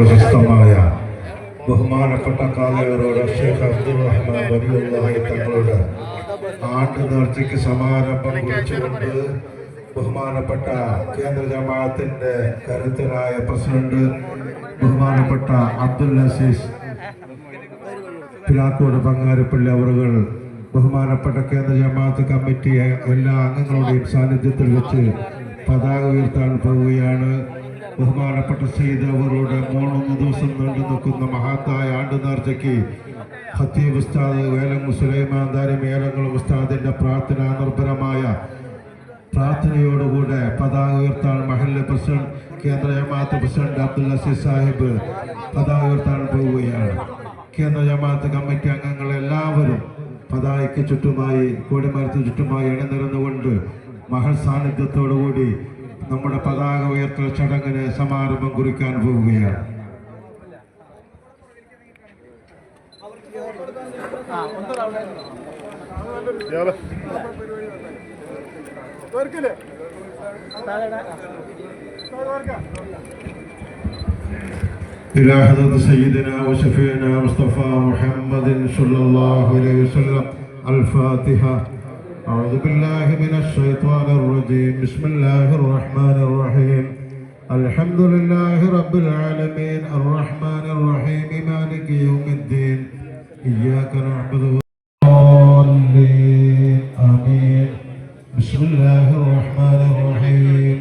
പ്രശസ്തമായ ബഹുമാനപ്പെട്ട കാലയവരോട് ഷെയ്ഖ് അബ്ദുറഹ്മാൻ വലിയുള്ളാഹി തങ്ങളുടെ ആണ്ട് നേർച്ചയ്ക്ക് സമാരംഭം കുറിച്ചുകൊണ്ട് ബഹുമാനപ്പെട്ട കേന്ദ്ര ജമാഅത്തിന്റെ കരുത്തരായ പ്രസിഡന്റ് ബഹുമാനപ്പെട്ട അബ്ദുൽ അസീസ് പിലാക്കോട് പങ്ങാരപ്പള്ളി അവറുകൾ ബഹുമാനപ്പെട്ട കേന്ദ്ര ജമാഅത്ത് കമ്മിറ്റി എല്ലാ അംഗങ്ങളുടെയും സാന്നിധ്യത്തിൽ വെച്ച് പതാക ഉയർത്താൻ പോവുകയാണ്. ബഹുമാനപ്പെട്ട സയ്യിദ് അവരുടെ 3 ദിവസം നീണ്ടു നിൽക്കുന്ന മഹത്തായ ആണ്ട് നേർച്ചയ്ക്ക് ഖത്തീബ് ഉസ്താദ് വേലങ്ങ് സുലൈമാൻ ദാരിമി ഏലംകുളം ഉസ്താദിന്റെ പ്രാർത്ഥനാ നിർഭരമായ പ്രാർത്ഥനയോടുകൂടെ പതാക ഉയർത്താൻ മഹല്ല് പ്രസിഡന്റ് കേന്ദ്ര ജമാഅത്ത് പ്രസിഡന്റ് അബ്ദുൽ അസീസ് സാഹിബ് പതാക ഉയർത്താൻ പോവുകയാണ്. കേന്ദ്ര ജമാഅത്ത് കമ്മിറ്റി അംഗങ്ങൾ എല്ലാവരും പതാകയ്ക്ക് ചുറ്റുമായി കൊടിമരത്തിന് ചുറ്റുമായി ഇണനിരന്നുകൊണ്ട് മഹൽ സാന്നിധ്യത്തോടുകൂടി നമ്മുടെ പതാക ഉയർത്തൽ ചടങ്ങിന് സമാരംഭം കുറിക്കാൻ പോവുകയാണ്. إلى حضرة سيدنا وشفينا مصطفى محمد صلى الله عليه وسلم الفاتحة. أعوذ بالله من الشيطان الرجيم. بسم الله الرحمن الرحيم. الحمد لله رب العالمين الرحمن الرحيم مالك يوم الدين إياك نعبد والضالين آمين. بسم الله الرحمن الرحيم.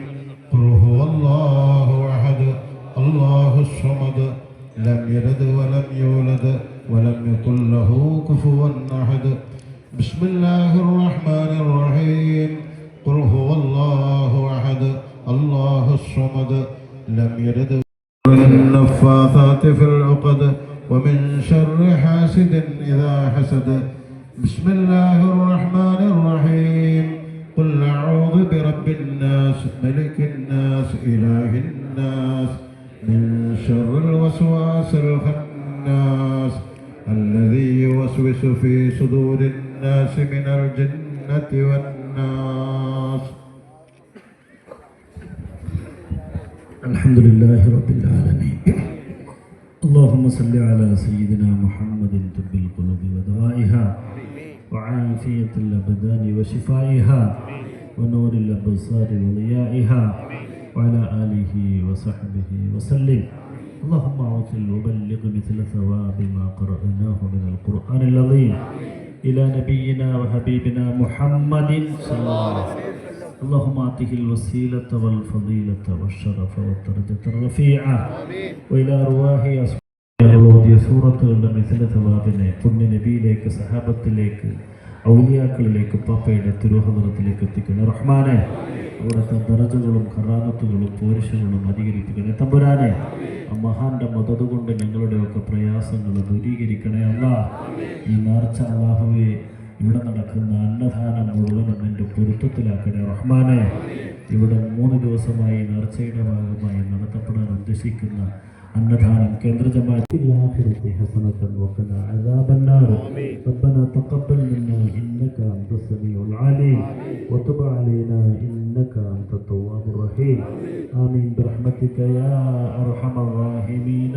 قل هو الله أحد الله الصمد لم يلد ولم يولد ولم يكن له كفوا أحد. بسم الله الرحمن الرحيم. قل هو الله أحد الله الصمد لم يلد النفاثات في العقد ومن شر حاسد إذا حسد. بسم الله الرحمن الرحيم. قل أعوذ برب الناس ملك الناس إله الناس من شر الوسواس الخناس الذي يوسوس في صدور الناس من الجنة والناس. الحمد لله رب العالمين. اللهم صل على سيدنا محمد طب القلوب ودوائها وعافية الأبدان وشفائها ونور الأبصار وضيائها وعلى آله وصحبه وسلم. اللهم أوصل وبلغ مثل ثواب ما قرأناه من القرآن العظيم إلى نبينا وحبيبنا محمد صلى الله عليه وسلم. اللهم آته الوسيلة والفضيلة والشرف والدرجة الرفيعة وإلى أرواح ഓതിയ സൂറത്തുകളുടെ മിഥില തവാബിനെ പുണ്യ നബിയിലേക്ക് സഹാബത്തിലേക്ക് ഔലിയാക്കളിലേക്ക് പാപ്പയുടെ തിരുഹദറത്തിലേക്ക് എത്തിക്കണേ റഹ്മാനെ. അവിടുത്തെ ദറജകളും കറാമത്തുകളും പോരിഷകളും അധികരിപ്പിക്കണേ തമ്പുരാനെ. മഹാന്റെ മദത് കൊണ്ട് ഞങ്ങളുടെയൊക്കെ പ്രയാസങ്ങൾ ദൂരീകരിക്കണേ അല്ലാഹ്. ഈ നേർച്ച അല്ലാഹുവേ ഇവിടെ നടക്കുന്ന അന്നദാനം മുഴുവനും എൻ്റെ പൊരുത്തത്തിലാക്കണേ റഹ്മാനെ. ഇവിടെ 3 ദിവസമായി നേർച്ചയുടെ ഭാഗമായി നടത്തപ്പെടാൻ ഉദ്ദേശിക്കുന്ന അന്നദാനം കേന്ദ്ര ജമാഅത്തിൽ ആഖിറത്തി ഹസനതൻ വഖന അദാബന്നാർ. റബ്ബനാ തഖബ്ബൽ മിന്നാ ഇന്നക അൻതസ് സമീഉൽ അലീം വതുബ് അലൈനാ ഇന്നക അൻതത് തവ്വാബുർ റഹീം. ആമീൻ ബിറഹ്മതിക യാ അർഹമർ റഹീമീൻ.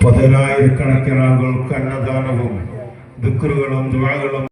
പതിനായിരക്കണക്കിന് ആളുകൾക്ക് അന്നദാനവും ദിക്റുകളും ദുആകളും